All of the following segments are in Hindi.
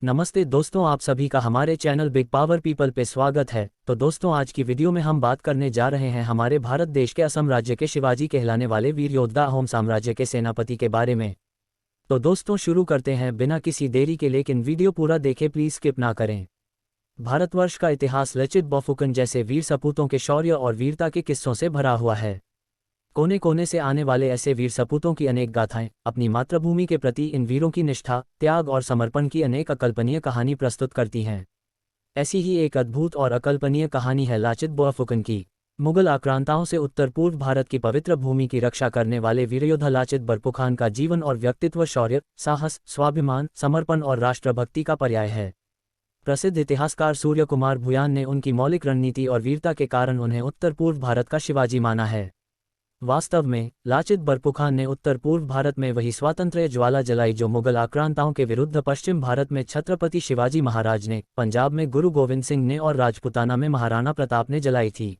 नमस्ते दोस्तों, आप सभी का हमारे चैनल बिग पावर पीपल पे स्वागत है। तो दोस्तों, आज की वीडियो में हम बात करने जा रहे हैं हमारे भारत देश के असम राज्य के शिवाजी कहलाने वाले वीर योद्धा अहोम साम्राज्य के सेनापति के बारे में। तो दोस्तों, शुरू करते हैं बिना किसी देरी के, लेकिन वीडियो पूरा देखें, प्लीज स्किप ना करें। भारतवर्ष का इतिहास लचित बोरफुकन जैसे वीर सपूतों के शौर्य और वीरता के किस्सों से भरा हुआ है। कोने कोने से आने वाले ऐसे वीर सपूतों की अनेक गाथाएं अपनी मातृभूमि के प्रति इन वीरों की निष्ठा, त्याग और समर्पण की अनेक अकल्पनीय कहानी प्रस्तुत करती हैं। ऐसी ही एक अद्भुत और अकल्पनीय कहानी है लाचित बोरफुकन की। मुगल आक्रांताओं से उत्तर पूर्व भारत की पवित्र भूमि की रक्षा करने वाले वीरयोद्धा लाचित बरफुखान का जीवन और व्यक्तित्व शौर्य, साहस, स्वाभिमान, समर्पण और राष्ट्रभक्ति का पर्याय है। प्रसिद्ध इतिहासकार सूर्य कुमार भुयान ने उनकी मौलिक रणनीति और वीरता के कारण उन्हें उत्तर पूर्व भारत का शिवाजी माना है। वास्तव में लाचित बरफुखान ने उत्तर पूर्व भारत में वही स्वातंत्र्य ज्वाला जलाई जो मुगल आक्रांताओं के विरुद्ध पश्चिम भारत में छत्रपति शिवाजी महाराज ने, पंजाब में गुरु गोविंद सिंह ने और राजपुताना में महाराणा प्रताप ने जलाई थी।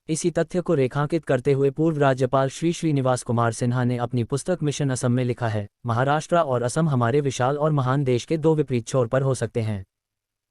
इसी तथ्य को रेखांकित करते हुए पूर्व राज्यपाल श्री श्रीनिवास कुमार सिन्हा ने अपनी पुस्तक मिशन असम में लिखा है, महाराष्ट्र और असम हमारे विशाल और महान देश के दो विपरीत छोर पर हो सकते हैं,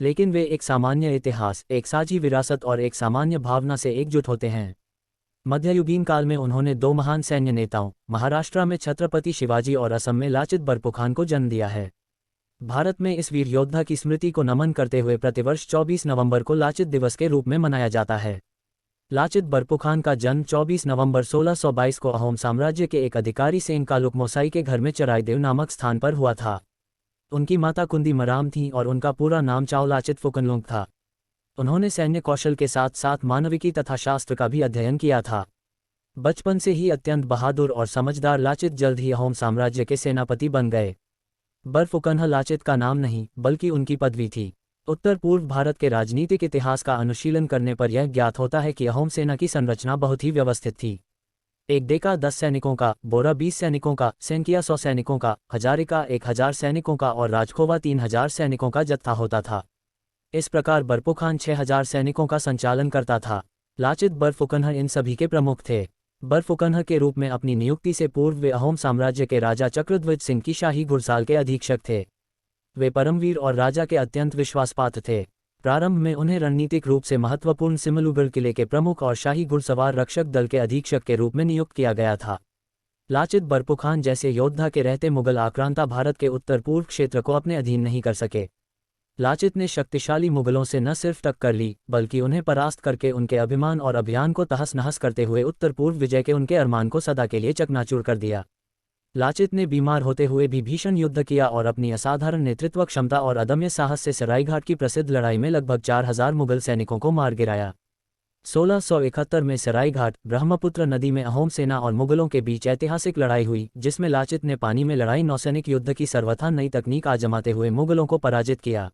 लेकिन वे एक सामान्य इतिहास, एक साझी विरासत और एक सामान्य भावना से एकजुट होते हैं। मध्ययुगीन काल में उन्होंने दो महान सैन्य नेताओं, महाराष्ट्र में छत्रपति शिवाजी और असम में लाचित बरफुखान को जन्म दिया है। भारत में इस वीर योद्धा की स्मृति को नमन करते हुए प्रतिवर्ष 24 नवंबर को लाचित दिवस के रूप में मनाया जाता है। लाचित बरफुखान का जन्म 24 नवंबर 1622 को अहोम साम्राज्य के एक अधिकारी सेंकालुक मोसाई के घर में चराईदेव नामक स्थान पर हुआ था। उनकी माता कुंदी मराम थीं और उनका पूरा नाम चाओ लाचित फुकनलुंग था। उन्होंने सैन्य कौशल के साथ साथ मानविकी तथा शास्त्र का भी अध्ययन किया था। बचपन से ही अत्यंत बहादुर और समझदार लाचित जल्द ही अहोम साम्राज्य के सेनापति बन गए। बरफुकन लाचित का नाम नहीं बल्कि उनकी पदवी थी। उत्तर पूर्व भारत के राजनीतिक इतिहास का अनुशीलन करने पर यह ज्ञात होता है कि अहोम सेना की संरचना बहुत ही व्यवस्थित थी। एक डेका 10 सैनिकों का, बोरा 20 सैनिकों का, सेंकिया 100 सैनिकों का, हजारिका 1000 सैनिकों का और राजखोवा 3000 सैनिकों का जत्था होता था। इस प्रकार बरफुखान 6000 सैनिकों का संचालन करता था। लाचित बरफुकन इन सभी के प्रमुख थे। बरफुकन के रूप में अपनी नियुक्ति से पूर्व वे अहोम साम्राज्य के राजा चक्रध्वज सिंह की शाही घुड़साल के अधीक्षक थे। वे परमवीर और राजा के अत्यंत विश्वासपात्र थे। प्रारंभ में उन्हें रणनीतिक रूप से महत्वपूर्ण सिमलुगढ़ किले के प्रमुख और शाही घुड़सवार रक्षक दल के अधीक्षक के रूप में नियुक्त किया गया था। लाचित बरफुखान जैसे योद्धा के रहते मुगल आक्रांता भारत के उत्तर पूर्व क्षेत्र को अपने अधीन नहीं कर सके। लाचित ने शक्तिशाली मुगलों से न सिर्फ टक्कर ली बल्कि उन्हें परास्त करके उनके अभिमान और अभियान को तहस नहस करते हुए उत्तर पूर्व विजय के उनके अरमान को सदा के लिए चकनाचूर कर दिया। लाचित ने बीमार होते हुए भी भीषण युद्ध किया और अपनी असाधारण नेतृत्व क्षमता और अदम्य साहस से सरायघाट की प्रसिद्ध लड़ाई में लगभग 4000 मुगल सैनिकों को मार गिराया। 1671 में सरायघाट, ब्रह्मपुत्र नदी में अहोम सेना और मुगलों के बीच ऐतिहासिक लड़ाई हुई, जिसमें लाचित ने पानी में लड़ाई नौसैनिक युद्ध की सर्वथा नई तकनीक आजमाते हुए मुगलों को पराजित किया।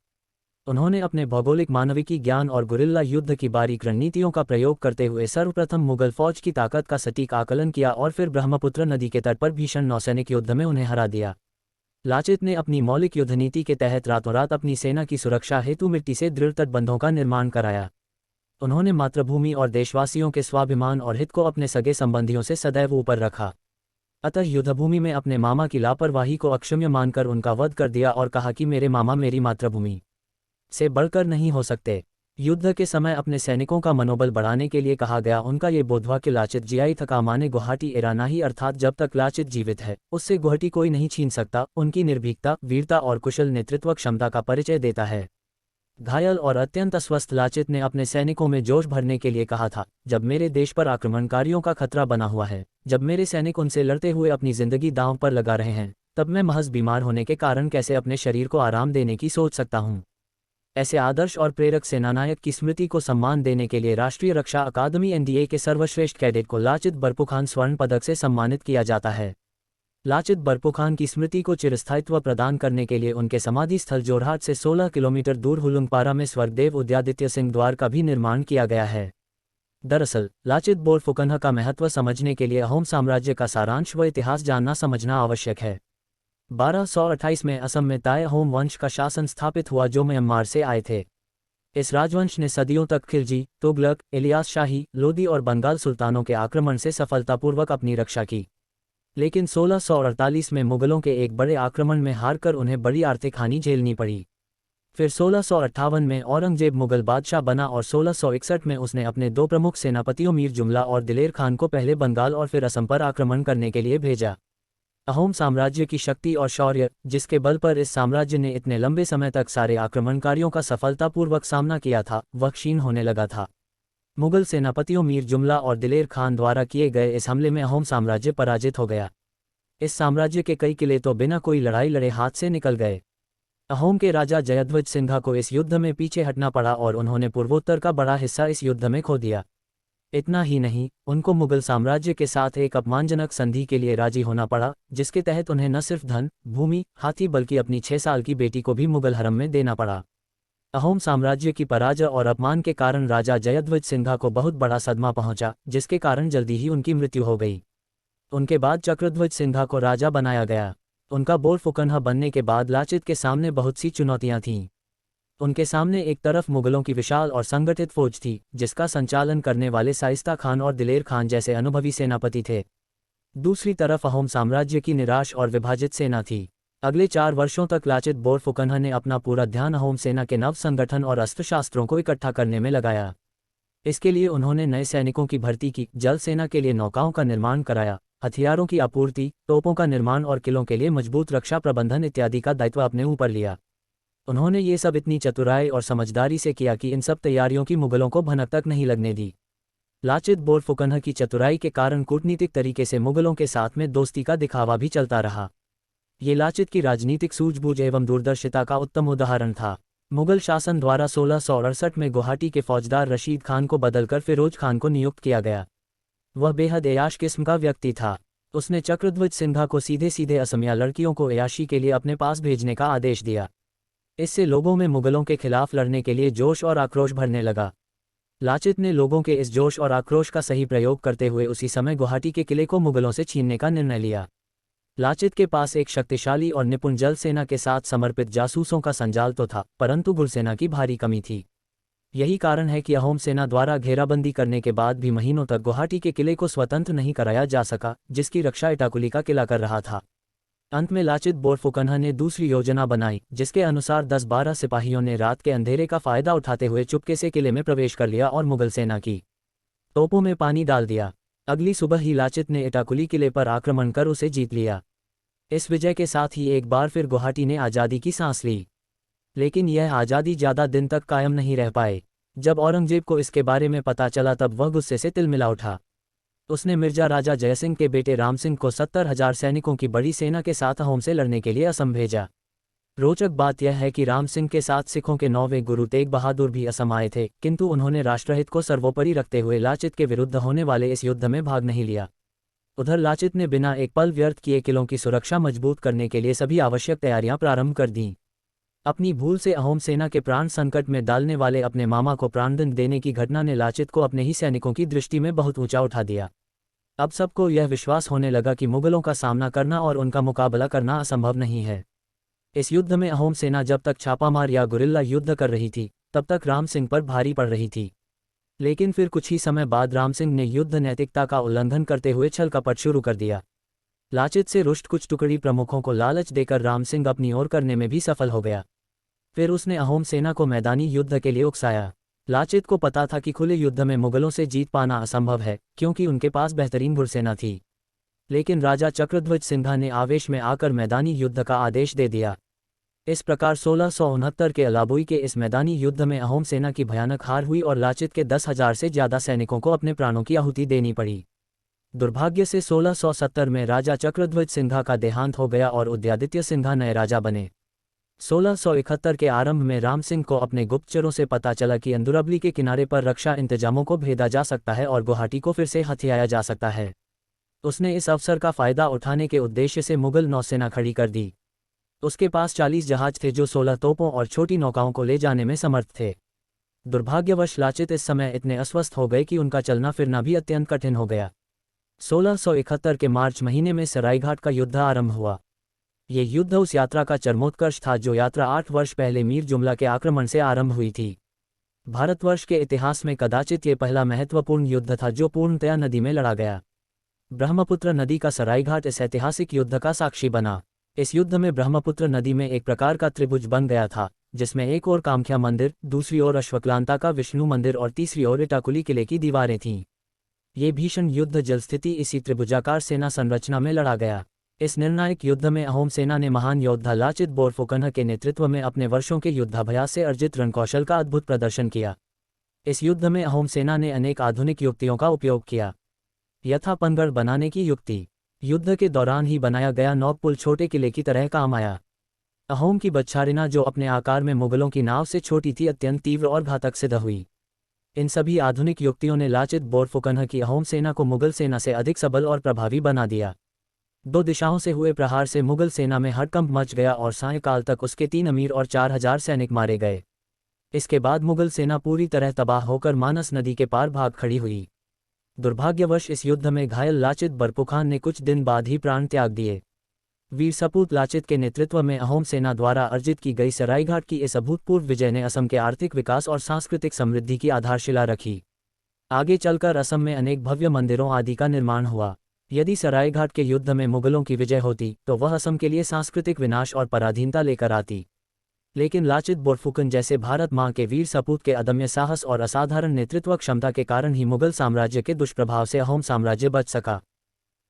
उन्होंने अपने भौगोलिक मानविकी ज्ञान और गुरिल्ला युद्ध की बारीक रणनीतियों का प्रयोग करते हुए सर्वप्रथम मुगल फौज की ताकत का सटीक आकलन किया और फिर ब्रह्मपुत्र नदी के तट पर भीषण नौसैनिक युद्ध में उन्हें हरा दिया। लाचित ने अपनी मौलिक युद्ध नीति के तहत रातों रात अपनी सेना की सुरक्षा हेतु मिट्टी से दृढ़ तटबंधों का निर्माण कराया। उन्होंने मातृभूमि और देशवासियों के स्वाभिमान और हित को अपने सगे संबंधियों से सदैव ऊपर रखा। अतः युद्धभूमि में अपने मामा की लापरवाही को अक्षम्य मानकर उनका वध कर दिया और कहा कि मेरे मामा मेरी मातृभूमि से बढ़कर नहीं हो सकते। युद्ध के समय अपने सैनिकों का मनोबल बढ़ाने के लिए कहा गया उनका ये बोधवाक्य लाचित जियाई थका माने गुवाहाटी एराना ही, अर्थात जब तक लाचित जीवित है उससे गुवाहाटी कोई नहीं छीन सकता, उनकी निर्भीकता, वीरता और कुशल नेतृत्व क्षमता का परिचय देता है। घायल और अत्यंत अस्वस्थ लाचित ने अपने सैनिकों में जोश भरने के लिए कहा था, जब मेरे देश पर आक्रमणकारियों का खतरा बना हुआ है, जब मेरे सैनिक उनसे लड़ते हुए अपनी जिंदगी दांव पर लगा रहे हैं, तब मैं महज बीमार होने के कारण कैसे अपने शरीर को आराम देने की सोच सकता हूँ। ऐसे आदर्श और प्रेरक सेनानायक की स्मृति को सम्मान देने के लिए राष्ट्रीय रक्षा अकादमी एनडीए के सर्वश्रेष्ठ कैडेट को लाचित बरफुखान स्वर्ण पदक से सम्मानित किया जाता है। लाचित बरफुखान की स्मृति को चिरस्थायित्व प्रदान करने के लिए उनके समाधि स्थल जोरहाट से 16 किलोमीटर दूर हुलुंगपारा में स्वर्गदेव उदयादित्य सिंह द्वार का भी निर्माण किया गया है। दरअसल लाचित बोरफुकन का महत्व समझने के लिए अहोम साम्राज्य का सारांश व इतिहास जानना समझना आवश्यक है। 1228 में असम में ताय अहोम वंश का शासन स्थापित हुआ जो म्यांमार से आए थे। इस राजवंश ने सदियों तक खिलजी, तुगलक, इलियास शाही, लोदी और बंगाल सुल्तानों के आक्रमण से सफलतापूर्वक अपनी रक्षा की। लेकिन 1648 में मुगलों के एक बड़े आक्रमण में हारकर उन्हें बड़ी आर्थिक हानि झेलनी पड़ी। फिर 1658 में औरंगजेब मुगल बादशाह बना और 1661 में उसने अपने दो प्रमुख सेनापतियों मीर जुमला और दिलेर खान को पहले बंगाल और फिर असम पर आक्रमण करने के लिए भेजा। अहोम साम्राज्य की शक्ति और शौर्य, जिसके बल पर इस साम्राज्य ने इतने लंबे समय तक सारे आक्रमणकारियों का सफलतापूर्वक सामना किया था, वह क्षीण होने लगा था। मुगल सेनापतियों मीर जुमला और दिलेर खान द्वारा किए गए इस हमले में अहोम साम्राज्य पराजित हो गया। इस साम्राज्य के कई किले तो बिना कोई लड़ाई लड़े हाथ से निकल गए। अहोम के राजा जयध्वज सिंघा को इस युद्ध में पीछे हटना पड़ा और उन्होंने पूर्वोत्तर का बड़ा हिस्सा इस युद्ध में खो दिया। इतना ही नहीं, उनको मुगल साम्राज्य के साथ एक अपमानजनक संधि के लिए राजी होना पड़ा, जिसके तहत उन्हें न सिर्फ धन, भूमि, हाथी बल्कि अपनी 6 साल की बेटी को भी मुगल हरम में देना पड़ा। अहोम साम्राज्य की पराजय और अपमान के कारण राजा जयध्वज सिंघा को बहुत बड़ा सदमा पहुंचा, जिसके कारण जल्दी ही उनकी मृत्यु हो गई। उनके बाद चक्रध्वज सिंघा को राजा बनाया गया। उनका बोरफुकनहा बनने के बाद लाचित के सामने बहुत सी चुनौतियां थीं। उनके सामने एक तरफ मुगलों की विशाल और संगठित फौज थी, जिसका संचालन करने वाले शाइस्ता खान और दिलेर खान जैसे अनुभवी सेनापति थे। दूसरी तरफ अहोम साम्राज्य की निराश और विभाजित सेना थी। अगले 4 वर्षों तक लाचित बोरफुकनहा ने अपना पूरा ध्यान अहोम सेना के नव संगठन और अस्त्र शास्त्रों को इकट्ठा करने में लगाया। इसके लिए उन्होंने नए सैनिकों की भर्ती की, जल सेना के लिए नौकाओं का निर्माण कराया, हथियारों की आपूर्ति, तोपों का निर्माण और किलों के लिए मजबूत रक्षा प्रबंधन इत्यादि का दायित्व अपने ऊपर लिया। उन्होंने ये सब इतनी चतुराई और समझदारी से किया कि इन सब तैयारियों की मुगलों को भनक तक नहीं लगने दी। लाचित बोरफुकनहा की चतुराई के कारण कूटनीतिक तरीके से मुगलों के साथ में दोस्ती का दिखावा भी चलता रहा। ये लाचित की राजनीतिक सूझबूझ एवं दूरदर्शिता का उत्तम उदाहरण था। मुगल शासन द्वारा 1668 में गुवाहाटी के फौजदार रशीद खान को बदलकर फिरोज खान को नियुक्त किया गया। वह बेहद ऐयाश किस्म का व्यक्ति था। उसने चक्रध्वज सिंघा को सीधे सीधे असमिया लड़कियों को ऐयाशी के लिए अपने पास भेजने का आदेश दिया। इससे लोगों में मुगलों के खिलाफ लड़ने के लिए जोश और आक्रोश भरने लगा। लाचित ने लोगों के इस जोश और आक्रोश का सही प्रयोग करते हुए उसी समय गुवाहाटी के किले को मुगलों से छीनने का निर्णय लिया। लाचित के पास एक शक्तिशाली और निपुण जल सेना के साथ समर्पित जासूसों का संजाल तो था, परंतु घुड़सेना की भारी कमी थी। यही कारण है कि अहोम सेना द्वारा घेराबंदी करने के बाद भी महीनों तक गुवाहाटी के किले को स्वतंत्र नहीं कराया जा सका, जिसकी रक्षा इटाकुली का किला कर रहा था। अंत में लाचित बोरफुकनहा ने दूसरी योजना बनाई, जिसके अनुसार 10-12 सिपाहियों ने रात के अंधेरे का फायदा उठाते हुए चुपके से किले में प्रवेश कर लिया और मुगल सेना की तोपों में पानी डाल दिया। अगली सुबह ही लाचित ने इटाकुली किले पर आक्रमण कर उसे जीत लिया। इस विजय के साथ ही एक बार फिर गुवाहाटी ने आज़ादी की सांस ली। लेकिन यह आज़ादी ज़्यादा दिन तक कायम नहीं रह पाए। जब औरंगजेब को इसके बारे में पता चला तब वह गुस्से से तिलमिला उठा। उसने मिर्जा राजा जयसिंह के बेटे राम सिंह को 70,000 सैनिकों की बड़ी सेना के साथ अहोम से लड़ने के लिए असम भेजा। रोचक बात यह है कि राम सिंह के साथ सिखों के 9वें गुरु तेग बहादुर भी असम आए थे, किंतु उन्होंने राष्ट्रहित को सर्वोपरि रखते हुए लाचित के विरुद्ध होने वाले इस युद्ध में भाग नहीं लिया। उधर लाचित ने बिना एक पल व्यर्थ किए किलों की सुरक्षा मजबूत करने के लिए सभी आवश्यक तैयारियां प्रारंभ कर दीं। अपनी भूल से अहोम सेना के प्राण संकट में डालने वाले अपने मामा को प्राणदंड देने की घटना ने लाचित को अपने ही सैनिकों की दृष्टि में बहुत ऊंचा उठा दिया। अब सबको यह विश्वास होने लगा कि मुगलों का सामना करना और उनका मुकाबला करना असंभव नहीं है। इस युद्ध में अहोम सेना जब तक छापामार या गुरिल्ला युद्ध कर रही थी, तब तक राम सिंह पर भारी पड़ रही थी। लेकिन फिर कुछ ही समय बाद राम सिंह ने युद्ध नैतिकता का उल्लंघन करते हुए छल कपट शुरू कर दिया। लाचित से रुष्ट कुछ टुकड़ी प्रमुखों को लालच देकर राम सिंह अपनी ओर करने में भी सफल हो गया। फिर उसने अहोम सेना को मैदानी युद्ध के लिए उकसाया। लाचित को पता था कि खुले युद्ध में मुगलों से जीत पाना असंभव है, क्योंकि उनके पास बेहतरीन घुड़सेना थी। लेकिन राजा चक्रध्वज सिंघा ने आवेश में आकर मैदानी युद्ध का आदेश दे दिया। इस प्रकार 1669 के अलाबुई के इस मैदानी युद्ध में अहोम सेना की भयानक हार हुई और लाचित के 10,000 से ज़्यादा सैनिकों को अपने प्राणों की आहुति देनी पड़ी। दुर्भाग्य से 1670 में राजा चक्रध्वज सिंघा का देहांत हो गया और उदयादित्य सिंघा नए राजा बने। 1671 के आरंभ में राम सिंह को अपने गुप्तचरों से पता चला कि अंदुरबली के किनारे पर रक्षा इंतजामों को भेदा जा सकता है और गुवाहाटी को फिर से हथियाया जा सकता है। उसने इस अवसर का फायदा उठाने के उद्देश्य से मुगल नौसेना खड़ी कर दी। उसके पास 40 जहाज थे जो 16 तोपों और छोटी नौकाओं को ले जाने में समर्थ थे। दुर्भाग्यवश लाचित इस समय इतने अस्वस्थ हो गए कि उनका चलना फिरना भी अत्यंत कठिन हो गया। 1671 के मार्च महीने में सरायघाट का युद्ध आरंभ हुआ। ये युद्ध उस यात्रा का चरमोत्कर्ष था जो यात्रा 8 वर्ष पहले मीर जुमला के आक्रमण से आरंभ हुई थी। भारतवर्ष के इतिहास में कदाचित ये पहला महत्वपूर्ण युद्ध था जो पूर्णतया नदी में लड़ा गया। ब्रह्मपुत्र नदी का सरायघाट इस ऐतिहासिक युद्ध का साक्षी बना। इस युद्ध में ब्रह्मपुत्र नदी में एक प्रकार का त्रिभुज बन गया था, जिसमें एक ओर कामाख्या मंदिर, दूसरी ओर अश्वक्लांता का विष्णु मंदिर और तीसरी ओर इटाकुली किले की दीवारें थीं। ये भीषण युद्ध जल स्थिति इसी त्रिभुजाकार सेना संरचना में लड़ा गया। इस निर्णायक युद्ध में अहोम सेना ने महान योद्धा लाचित बोरफुकन के नेतृत्व में अपने वर्षों के युद्धाभ्यास से अर्जित रणकौशल का अद्भुत प्रदर्शन किया। इस युद्ध में अहोम सेना ने अनेक आधुनिक युक्तियों का उपयोग किया। यथा पनगढ़ बनाने की युक्ति। युद्ध के दौरान ही बनाया गया नौक पुल छोटे किले की तरह काम आया। अहोम की बच्छारिना, जो अपने आकार में मुगलों की नाव से छोटी थी, अत्यंत तीव्र और घातक सिद्ध हुई। इन सभी आधुनिक युक्तियों ने लाचित बोरफुकन की अहोम सेना को मुगल सेना से अधिक सबल और प्रभावी बना दिया। दो दिशाओं से हुए प्रहार से मुगल सेना में हड़कंप मच गया और सायंकाल तक उसके 3 अमीर और 4000 सैनिक मारे गए। इसके बाद मुगल सेना पूरी तरह तबाह होकर मानस नदी के पार भाग खड़ी हुई। दुर्भाग्यवश इस युद्ध में घायल लाचित बरपुखान ने कुछ दिन बाद ही प्राण त्याग दिए। वीर सपूत लाचित के नेतृत्व में अहोम सेना द्वारा अर्जित की गई सरायघाट की इस अभूतपूर्व विजय ने असम के आर्थिक विकास और सांस्कृतिक समृद्धि की आधारशिला रखी। आगे चलकर असम में अनेक भव्य मंदिरों आदि का निर्माण हुआ। यदि सरायघाट के युद्ध में मुगलों की विजय होती तो वह असम के लिए सांस्कृतिक विनाश और पराधीनता लेकर आती। लेकिन लाचित बोरफुकन जैसे भारत मां के वीर सपूत के अदम्य साहस और असाधारण नेतृत्व क्षमता के कारण ही मुगल साम्राज्य के दुष्प्रभाव से अहोम साम्राज्य बच सका।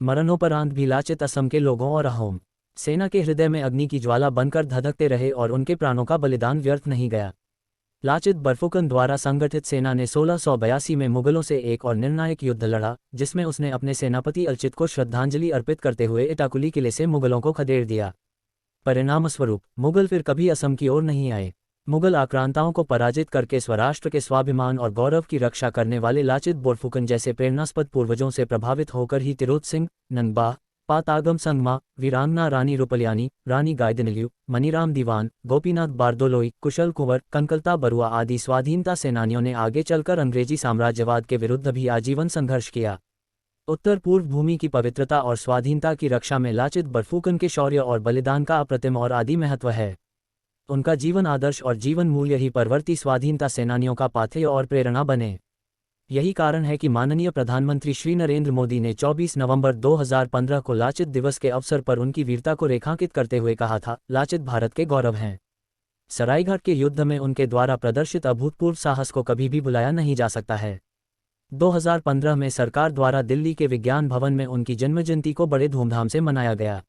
मरणोपरांत भी लाचित असम के लोगों और अहोम सेना के हृदय में अग्नि की ज्वाला बनकर धधकते रहे और उनके प्राणों का बलिदान व्यर्थ नहीं गया। लाचित बरफुकन द्वारा संगठित सेना ने 1682 में मुगलों से एक और निर्णायक युद्ध लड़ा, जिसमें उसने अपने सेनापति अलचित को श्रद्धांजलि अर्पित करते हुए इटाकुली किले से मुगलों को खदेड़ दिया। परिणामस्वरूप मुगल फिर कभी असम की ओर नहीं आए। मुगल आक्रांताओं को पराजित करके स्वराष्ट्र के स्वाभिमान और गौरव की रक्षा करने वाले लाचित बोरफुकन जैसे प्रेरणास्पद पूर्वजों से प्रभावित होकर ही तिरोत सिंह, नंगबा, पातागम संगमा, वीरांगना रानी रुपलियानी, रानी गायदिनलियू, मनीराम दीवान, गोपीनाथ बारदोलोई, कुशल कुंवर, कनकलता बरुआ आदि स्वाधीनता सेनानियों ने आगे चलकर अंग्रेजी साम्राज्यवाद के विरुद्ध भी आजीवन संघर्ष किया। उत्तर पूर्व भूमि की पवित्रता और स्वाधीनता की रक्षा में लाचित बरफुकन के शौर्य और बलिदान का अप्रतिम और आदि महत्व है। उनका जीवन आदर्श और जीवन मूल्य ही परवर्ती स्वाधीनता सेनानियों का पाथेय और प्रेरणा बने। यही कारण है कि माननीय प्रधानमंत्री श्री नरेंद्र मोदी ने 24 नवंबर 2015 को लाचित दिवस के अवसर पर उनकी वीरता को रेखांकित करते हुए कहा था, लाचित भारत के गौरव हैं। सरायघाट के युद्ध में उनके द्वारा प्रदर्शित अभूतपूर्व साहस को कभी भी भुलाया नहीं जा सकता है। 2015 में सरकार द्वारा दिल्ली के विज्ञान भवन में उनकी जन्मजयंती को बड़े धूमधाम से मनाया गया।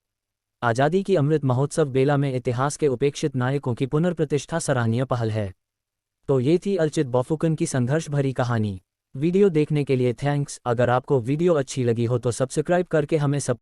आज़ादी की अमृत महोत्सव बेला में इतिहास के उपेक्षित नायकों की पुनर्प्रतिष्ठा सराहनीय पहल है। तो ये थी लाचित बोरफुकन की संघर्ष भरी कहानी। वीडियो देखने के लिए थैंक्स। अगर आपको वीडियो अच्छी लगी हो तो सब्सक्राइब करके हमें